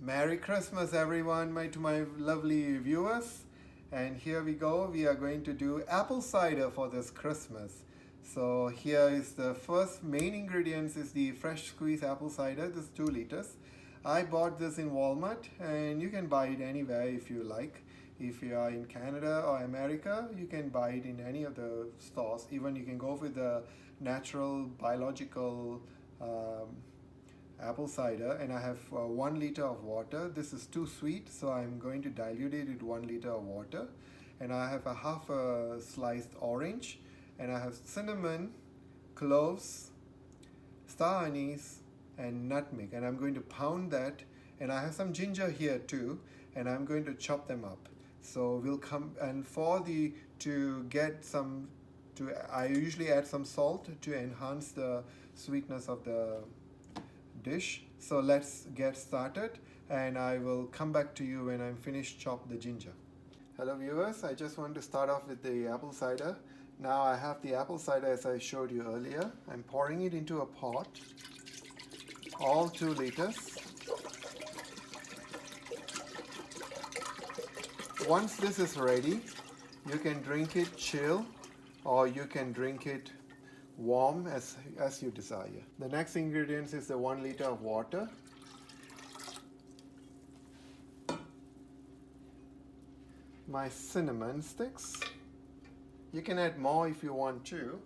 Merry Christmas everyone, to my lovely viewers. And here we go, we are going to do apple cider for this Christmas. So here is the first main ingredients is the fresh squeezed apple cider. This is 2 liters. I bought this in Walmart and you can buy it anywhere if you like. If you are in Canada or America, you can buy it in any of the stores. Even you can go with the natural biological apple cider, and I have 1 liter of water. This is too sweet, so I'm going to dilute it with 1 liter of water. And I have a half a sliced orange, and I have cinnamon, cloves, star anise, and nutmeg, and I'm going to pound that. And I have some ginger here too, and I'm going to chop them up. So we'll come, and I usually add some salt to enhance the sweetness of the dish. So let's get started, and I will come back to you when I'm finished chop the ginger. Hello viewers, I just want to start off with the apple cider. Now I have the apple cider as I showed you earlier. I'm pouring it into a pot, all 2 liters. Once this is ready, you can drink it chill or you can drink it warm as you desire. The next ingredients is the 1 liter of water. My cinnamon sticks. You can add more if you want to.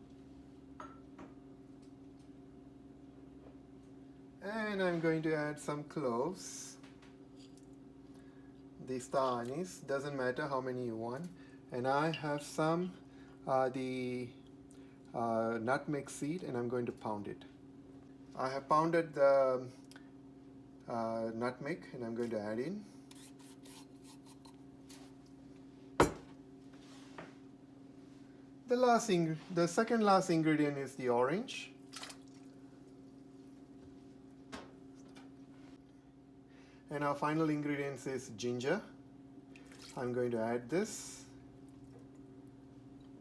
And I'm going to add some cloves. The star anise, doesn't matter how many you want. And I have some nutmeg seed, and I'm going to pound it. I have pounded the nutmeg, and I'm going to add in. The second last ingredient is the orange. And our final ingredients is ginger. I'm going to add this.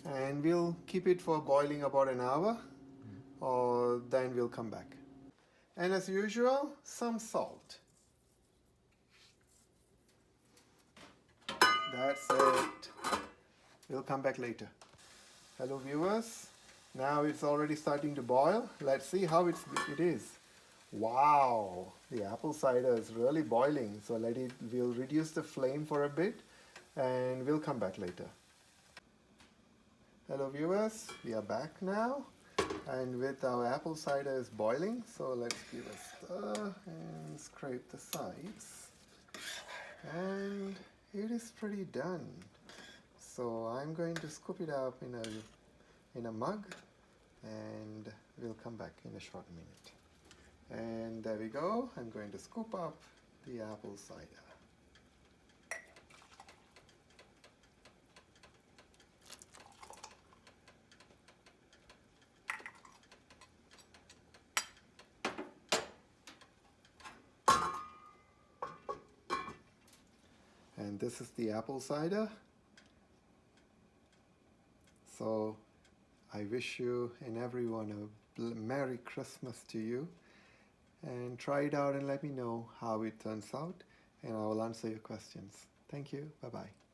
And we'll keep it for boiling about an hour, or then we'll come back. And as usual, some salt. That's it. We'll come back later. Hello viewers. Now it's already starting to boil. Let's see how it is. Wow, the apple cider is really boiling. So we'll reduce the flame for a bit, and we'll come back later. Hello viewers, we are back now, and with our apple cider is boiling, so let's give a stir and scrape the sides, and it is pretty done. So I'm going to scoop it up in a mug, and we'll come back in a short minute. And there we go. I'm going to scoop up the apple cider. And this is the apple cider. So I wish you and everyone a Merry Christmas to you. And try it out and let me know how it turns out, and I will answer your questions. Thank you. Bye-bye.